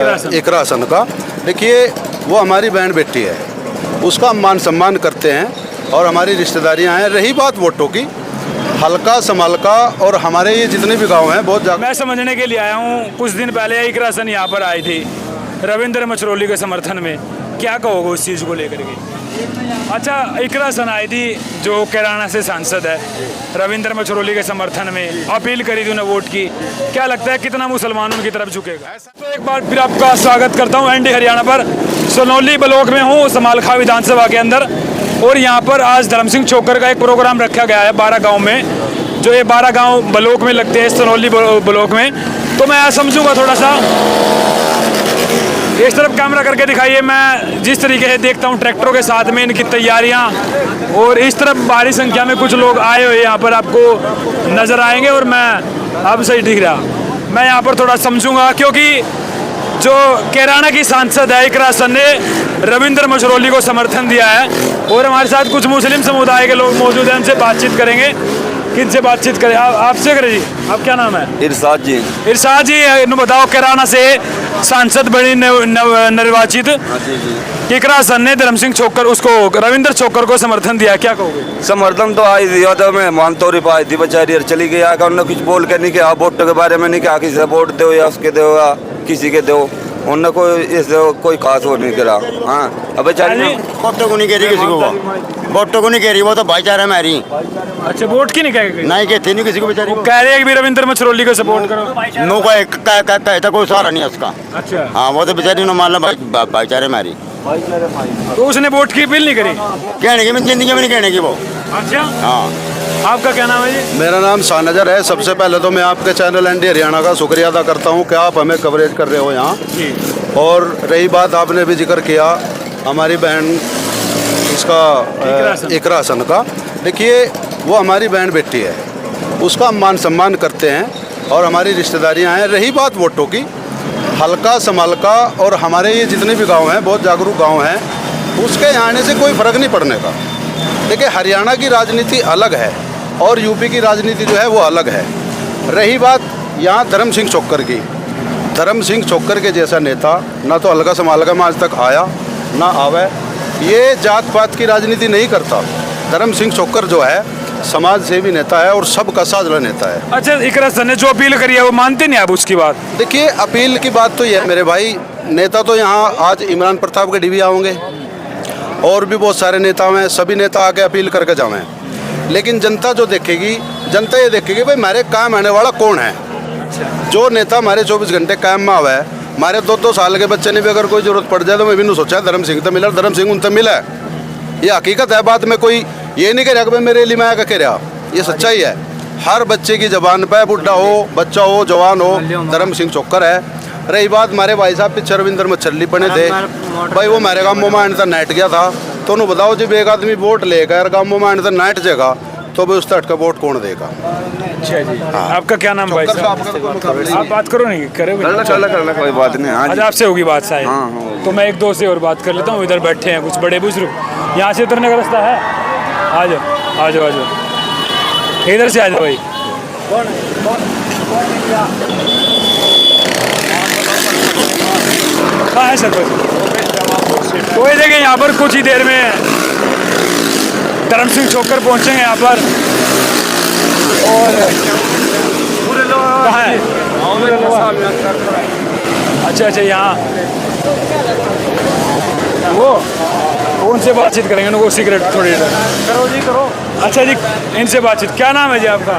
इकरा हसन का। देखिए, वो हमारी बहन बेटी है, उसका हम मान सम्मान करते हैं और हमारी रिश्तेदारियां हैं। रही बात वोटों की, हल्का समलका और हमारे ये जितने भी गांव हैं बहुत मैं समझने के लिए आया हूँ। कुछ दिन पहले इकरा हसन यहाँ पर आई थी रविंद्र मछरौली के समर्थन में, क्या कहोगे उस चीज़ को लेकर के? अच्छा, इकरा हसन आई थी जो कैराना से सांसद है, रविंद्र मछरौली के समर्थन में अपील करी थी, उन्हें वोट की। क्या लगता है कितना मुसलमान उनकी तरफ झुकेगा? तो एक बार फिर आपका स्वागत करता हूँ एनडी हरियाणा पर। सोनौली ब्लॉक में हूँ, समालखा विधानसभा के अंदर, और यहाँ पर आज धर्म सिंह छोकर का एक प्रोग्राम रखा गया है 12 गाँव में, जो ये 12 गाँव ब्लॉक में लगते हैं सोनौली ब्लॉक में। तो मैं समझूंगा थोड़ा सा, इस तरफ कैमरा करके दिखाइए। मैं जिस तरीके से देखता हूँ ट्रैक्टरों के साथ में इनकी तैयारियाँ, और इस तरफ भारी संख्या में कुछ लोग आए हुए यहाँ पर आपको नज़र आएंगे। और मैं अब सही दिख रहा, मैं यहाँ पर थोड़ा समझूंगा, क्योंकि जो कैराना की सांसद है इकरा हसन ने रविंद्र मछरौली को समर्थन दिया है, और हमारे साथ कुछ मुस्लिम समुदाय के लोग मौजूद हैं, उनसे बातचीत करेंगे। किनसे बातचीत करें? आपसे करें जी। आप क्या नाम है? इरशाद जी। इरशाद जी, बताओ, कैराना से सांसद बनी निर्वाचित इकरा हसन ने धर्म सिंह छोकर, उसको रविंद्र छोकर को समर्थन दिया, क्या कहोगे? समर्थन तो आई दिया था, मैं मानतौरी पाई थी, बेचारी चली गई आकर, उन्होंने कुछ बोल के नहीं किया वोट के बारे में, नहीं कहा किसी वोट दो या उसके दो या किसी के दो, उन्होंने कोई खास वो नहीं करा। हाँ, अब बेचारी वोटों को नहीं कह रही, किसी को वोटों को नहीं कह रही, वो तो भाईचारा में आ रही। अच्छा, वोट की नहीं कहेगी? नहीं कहती नहीं किसी को, बेचारी कह रहे हैं कि रविंद्र मछरौली को सपोर्ट करो। नो कहता कोई सहारा नहीं है उसका। अच्छा, हाँ, वो तो बेचारी नो मान लो भाईचारे में आ रही। तो उसने वोट की अपील नहीं करी? कहने की, मैं जिंदगी में नहीं कहने की वो। अच्छा, हाँ। आपका क्या नाम है जी? मेरा नाम शाहनजर है। सबसे पहले तो मैं आपके चैनल एनडी हरियाणा का शुक्रिया अदा करता हूं कि आप हमें कवरेज कर रहे हो यहाँ। और रही बात, आपने भी जिक्र किया हमारी बहन इसका इकरा हसन का। देखिए, वो हमारी बहन बेटी है, उसका हम मान सम्मान करते हैं और हमारी रिश्तेदारियां हैं। रही बात वोटों की, हल्का समलका और हमारे ये जितने भी गांव हैं बहुत जागरूक गांव हैं, उसके आने से कोई फ़र्क नहीं पड़ने का। देखिए, हरियाणा की राजनीति अलग है और यूपी की राजनीति जो है वो अलग है। रही बात यहाँ धर्म सिंह छोकर की, धर्म सिंह छोकर के जैसा नेता ना तो हल्का समलका में आज तक आया ना आवे। ये जात पात की राजनीति नहीं करता। धर्म सिंह छोकर जो है समाज सेवी नेता है और सबका साझा नेता है। अच्छा, इकरा हसन ने जो अपील करी है वो मानते नहीं आप उसकी बात? देखिए, अपील की बात तो ये है मेरे भाई, नेता तो यहाँ आज इमरान प्रताप के डीवी आओगे और भी बहुत सारे नेता हैं, सभी नेता आके अपील करके जावें, लेकिन जनता जो देखेगी, जनता ये देखेगी भाई हमारे काम आने वाला कौन है। जो नेता हमारे 24 घंटे कायम में आवा है, हमारे 2-2 साल के बच्चे ने भी अगर कोई जरूरत पड़ जाए तो मैं भी नहीं सोचा धर्म सिंह तो मिला, धर्म सिंह उनसे मिला है। ये हकीकत है, बात में कोई ये नहीं कह रहा कि भाई मेरे लिए मैं क्या कह रहा, ये सच्चाई है। हर बच्चे की जबान पे, बुढ़ा हो, बच्चा हो, जवान हो, धर्म सिंह छोकर है। रही बात हमारे भाई साहब पीछे रविंद्र मछरौली बने थे भाई, वो मेरे गाँव में नाइट गया था, तो उन्होंने बताओ जब एक आदमी वोट लेकर गाँव में नाइट जाएगा तो भाई उस तट का वोट कौन देगा? अच्छा जी। हाँ। आपका क्या नाम भाई साहब? आप बात करो, नहीं करोगे? करना कोई बात नहीं। हाँ, आज आपसे होगी बात शायद। हाँ। तो मैं एक दो से और बात कर लेता हूँ। इधर बैठे हैं कुछ बड़े बुजुर्ग, यहाँ से उतरने का रास्ता है? आ जाओ आ जाओ आ जाओ, इधर से आ जाओ भाई। हाँ है सर, तो ये देखें यहाँ पर कुछ ही देर में धर्म सिंह छोकर पहुँचेंगे यहाँ पर। और कहाँ है? अच्छा अच्छा, यहाँ वो उनसे बातचीत करेंगे, उनको सिगरेट थोड़ी करो जी, करो। अच्छा जी, इनसे बातचीत। क्या नाम है जी आपका?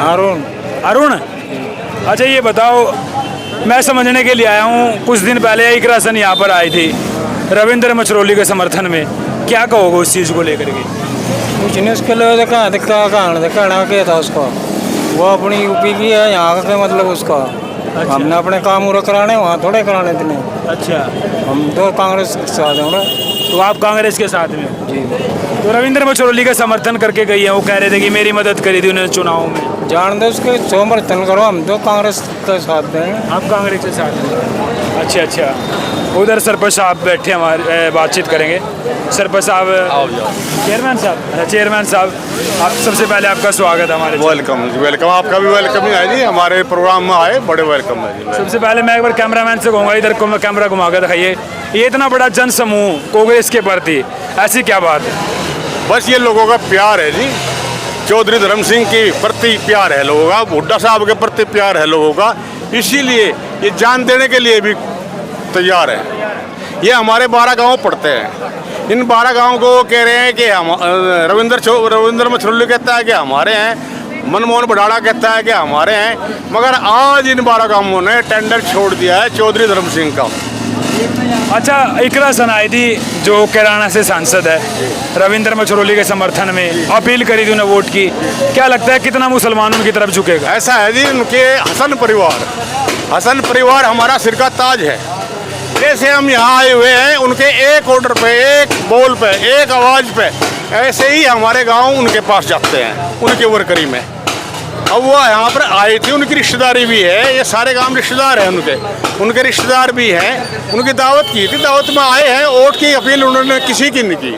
अरुण। अरुण। अच्छा, ये बताओ, मैं समझने के लिए आया हूँ। कुछ दिन पहले इकरा हसन यहाँ पर आई थी रविंद्र मछरौली के समर्थन में, क्या कहोगे उस चीज़ को लेकर के? कुछ नहीं, उसके लिए कहना क्या था उसको, वो अपनी यूपी की है, यहाँ का मतलब उसका। अच्छा। हमने अपने काम पूरा कराने, वहाँ थोड़े कराने थे। अच्छा, हम तो कांग्रेस के साथ हैं। तो आप कांग्रेस के साथ में जी? तो रविंद्र मछरौली का समर्थन करके गई है, वो कह रहे थे कि मेरी मदद करी थी उन्होंने चुनाव में। जान दो उसके समर्थन करो, हम तो कांग्रेस के साथ हैं। आप कांग्रेस के साथ हैं? अच्छा अच्छा, उधर सरपंच साहब बैठे हमारे बातचीत करेंगे। सरपंच साहब, चेयरमैन साहब, चेयरमैन साहब, आप सबसे पहले आपका स्वागत है हमारे। वेलकम जी, वेलकम। आपका भी वेलकम ही है जी, हमारे प्रोग्राम में आए, बड़े वेलकम है जी। सबसे पहले मैं एक बार कैमरामैन से कहूँगा इधर को कैमरा घुमा कर दिखाइए, ये इतना बड़ा जन समूह कांग्रेस के प्रति, ऐसी क्या बात है? बस ये लोगों का प्यार है जी, चौधरी धर्म सिंह के प्रति प्यार है लोगों का, हुड्डा साहब के प्रति प्यार है लोगों का, इसीलिए ये जान देने के लिए भी तैयार है। ये हमारे 12 गांव पड़ते हैं, इन 12 गांव को कह रहे हैं कि हम रविंद्र मछरुल्ली कहता है कि हमारे हैं, मनमोहन बड़ाड़ा कहता है कि हमारे हैं, मगर आज इन 12 गांवों ने टेंडर छोड़ दिया है चौधरी धर्म सिंह का। अच्छा, इकरा सनाइदी जो कैराना से सांसद है, रविंद्र मछरोली के समर्थन में अपील करी थी उन्हें वोट की, क्या लगता है कितना मुसलमान उनकी तरफ झुकेगा? ऐसा है जी, उनके हसन परिवार हमारा सिर का ताज है। जैसे हम यहाँ आए हुए हैं, उनके एक ऑर्डर पे, एक बोल पे, एक आवाज़ पे, ऐसे ही हमारे गांव उनके पास जाते हैं, उनके वर्करी में। अब वो यहाँ पर आए थे, उनकी रिश्तेदारी भी है, ये सारे गांव रिश्तेदार हैं उनके रिश्तेदार भी हैं, उनकी दावत की थी, दावत में आए हैं। वोट की अपील उन्होंने किसी की नहीं की,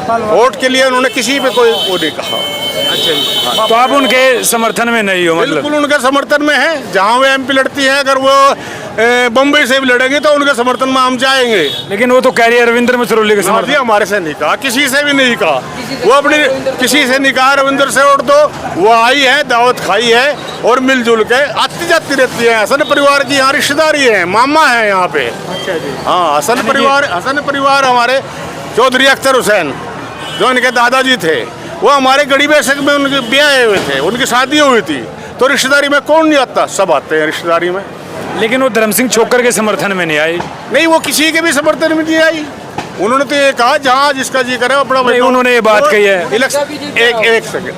वोट के लिए उन्होंने किसी पे कोई वो नहीं कहा। अच्छा जी, तो आप उनके समर्थन में नहीं हो? मतलब बिल्कुल उनके समर्थन में है, जहाँ वो एमपी लड़ती है, अगर वो बम्बई से भी लड़ेंगे तो उनके समर्थन में हम जाएंगे। लेकिन वो तो कह रही है रविंद्र मछरोली के जी, समर्थन। हमारे से नहीं कहा, किसी से भी नहीं कहा, वो अपनी किसी से नहीं कहा रविंद्र से वोट दो। वो आई है, दावत खाई है और मिलजुल के आती जाती रहती है। हसन परिवार की यहाँ रिश्तेदारी है, मामा है यहाँ पे। अच्छा जी, हाँ, हसन परिवार हमारे चौधरी अख्तर हुसैन जो इनके दादाजी थे, वो हमारे गड़ी बेशक में उनके ब्याह हुए थे, उनकी शादी हुई थी, तो रिश्तेदारी में कौन नहीं आता, सब आते हैं रिश्तेदारी में। लेकिन वो धर्म सिंह छोकर के समर्थन में नहीं आई। नहीं, वो किसी के भी समर्थन में नहीं आई। उन्होंने तो ये कहा जहाँ जिसका जी करे अपना। उन्होंने ये बात कही है, इलेक्शन एक सेकंड,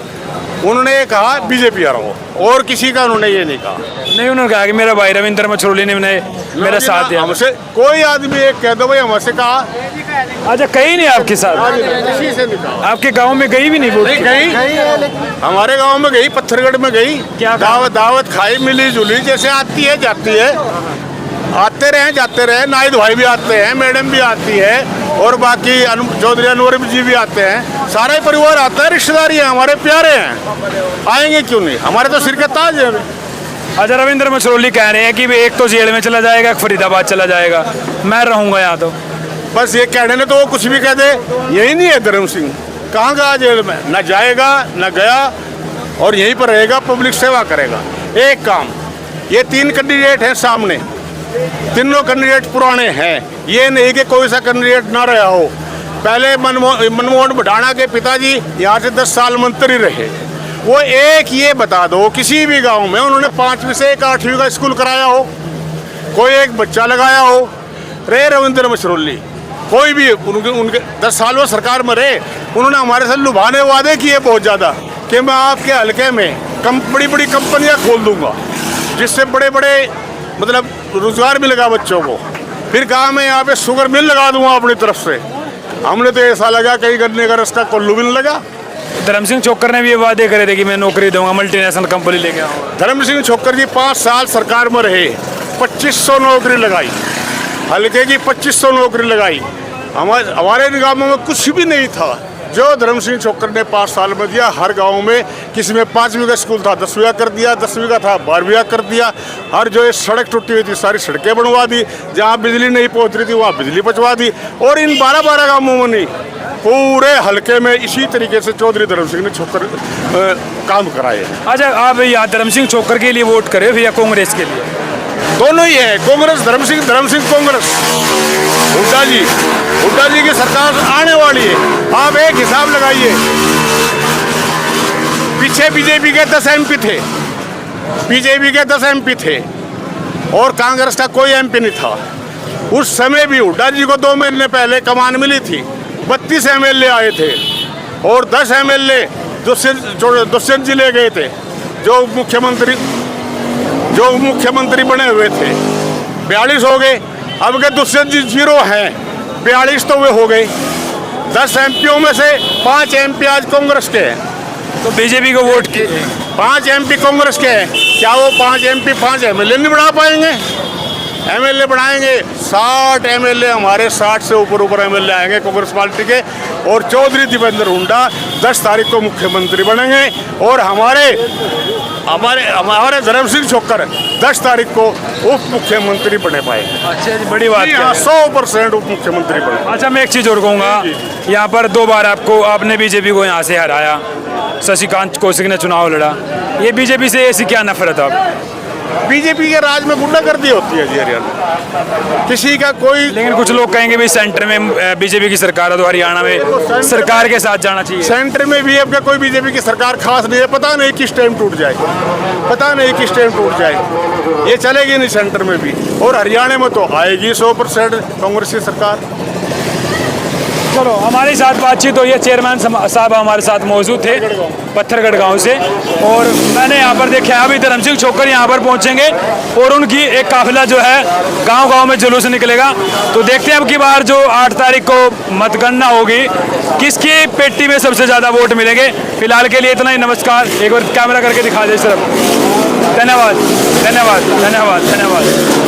उन्होंने ये कहा बीजेपी आ रहा हो, और किसी का उन्होंने ये नहीं कहा। नहीं, उन्होंने कहा कि मेरा भाई रविंद्र मछरोली ने मेरा साथ दिया। हमसे कोई आदमी एक कह दो भाई हमसे कहा। अच्छा, कहीं नहीं आपके साथ? किसी से नहीं कहा। आपके गांव में गई भी नहीं वोट? गई, हमारे गांव में गई, पत्थरगढ़ में गई, क्या दावत खाई, मिली जुली, जैसे आती है जाती है, आते रहे जाते रहे। नाहिद भाई भी आते हैं, मैडम भी आती है, और बाकी चौधरी अनवर जी भी आते हैं, सारा ही परिवार आता है, रिश्तेदारी है, हमारे प्यारे हैं, आएंगे क्यों नहीं, हमारे तो सिर का ताज है। अच्छा, रविंद्र मछरोली कह रहे हैं कि एक तो जेल में चला जाएगा, एक फरीदाबाद चला जाएगा, मैं रहूंगा यहाँ। तो बस ये कहने ने तो वो कुछ भी कह दे, यही नहीं है धर्म सिंह, कहाँ गया जेल में, न जाएगा न गया, और यहीं पर रहेगा, पब्लिक सेवा करेगा। एक काम, ये 3 कैंडिडेट हैं सामने, तीनों कैंडिडेट पुराने हैं, ये नहीं कि कोई सा कैंडिडेट ना रहा हो। पहले मनमोहन बड़ाड़ा के पिताजी यहाँ से 10 साल मंत्री रहे, वो एक ये बता दो किसी भी गांव में उन्होंने 5वीं से 8वीं का स्कूल कराया हो, कोई एक बच्चा लगाया हो। रे रविंद्र मछरोली कोई भी उनके 10 साल वो सरकार में रहे, उन्होंने हमारे साथ लुभाने वादे किए बहुत ज़्यादा कि मैं आपके हल्के में बड़ी बड़ी कंपनियां खोल दूंगा, जिससे बड़े बड़े मतलब रोजगार मिलेगा बच्चों को। फिर कहा मैं यहाँ पे शुगर मिल लगा दूंगा अपनी तरफ से। हमने तो ऐसा लगा कहीं गन्ने का रास्ता कोल्लू भी नहीं लगा। धर्म सिंह छोकर ने भी ये वादे करे थे कि मैं नौकरी दूंगा, मल्टीनेशनल कंपनी लेके आऊँगा। धर्म सिंह छोकर जी 5 साल सरकार में रहे, 2500 नौकरी लगाई, हल्के की 2500 नौकरी लगाई। हमारे निगाहों में कुछ भी नहीं था जो धर्म सिंह छोकर ने 5 साल में दिया। हर गांव में किसी में 5वीं का स्कूल था 10वीं का कर दिया, 10वीं का था 12वीं का कर दिया। हर जो ये सड़क टूटी हुई थी सारी सड़कें बनवा दी, जहाँ बिजली नहीं पहुँच रही थी वहाँ बिजली पहुँचवा दी। और इन 12 गांवों में नहीं, पूरे हल्के में इसी तरीके से चौधरी धर्म सिंह ने छोकर काम कराए। अच्छा, आप यहाँ धर्म सिंह छोकर के लिए वोट करे या कांग्रेस के लिए? दोनों ही है, कांग्रेस धर्म सिंह कांग्रेस। हुड्डा जी की सरकार आने वाली है। आप एक हिसाब लगाइए, पीछे बीजेपी के 10 MP थे, बीजेपी के 10 MP थे और कांग्रेस का कोई MP नहीं था। उस समय भी हुड्डा जी को 2 महीने पहले कमान मिली थी, 32 MLA आए थे और 10 MLA दुष्यंत जी ले गए थे, जो मुख्यमंत्री बने हुए थे। 42 हो गए, अब के दुष्यंत जी 0 हैं, 42 तो वे हो गए। 10 MPओं में से 5 MP आज कांग्रेस के हैं। तो बीजेपी को वोट किए, 5 MP कांग्रेस के हैं, क्या वो 5 MP 5 MLA नहीं बढ़ा पाएंगे? एमएलए बनाएंगे 60 एमएलए हमारे 60 से ऊपर एमएलए आएंगे कांग्रेस पार्टी के। और चौधरी दीपेंद्र हुड्डा 10 तारीख को मुख्यमंत्री बनेंगे और हमारे धर्म सिंह छोक्कर 10 तारीख को उप मुख्यमंत्री बने पाएंगे। अच्छा जी, बड़ी बात है। 100% उप मुख्यमंत्री बने। अच्छा, मैं एक चीज़ और कहूँगा, यहाँ पर 2 बार आपने बीजेपी को यहाँ से हराया, शशिकांत कौशिक ने चुनाव लड़ा, ये बीजेपी से ऐसी क्या नफरत अब? बीजेपी के राज में गुंडागर्दी होती है जी हरियाणा, किसी का कोई। लेकिन कुछ लोग कहेंगे भी सेंटर में बीजेपी की सरकार है तो हरियाणा में सरकार के साथ जाना चाहिए। सेंटर में भी अब कोई बीजेपी की सरकार खास नहीं है, पता नहीं किस टाइम टूट जाए, पता नहीं किस टाइम टूट जाए, ये चलेगी नहीं सेंटर में भी। और हरियाणा में तो आएगी 100% कांग्रेस की सरकार। चलो, हमारे साथ बातचीत हुई है, चेयरमैन साहब हमारे साथ मौजूद थे पत्थरगढ़ गांव से, और मैंने यहाँ पर देखा अभी धर्म सिंह छोक्कर यहाँ पर पहुँचेंगे और उनकी एक काफिला जो है गांव-गांव में जुलूस निकलेगा। तो देखते हैं अब की बार जो 8 तारीख को मतगणना होगी, किसकी पेटी में सबसे ज़्यादा वोट मिलेंगे। फिलहाल के लिए इतना ही, नमस्कार। एक बार कैमरा करके दिखा दे सिर्फ। धन्यवाद धन्यवाद धन्यवाद धन्यवाद।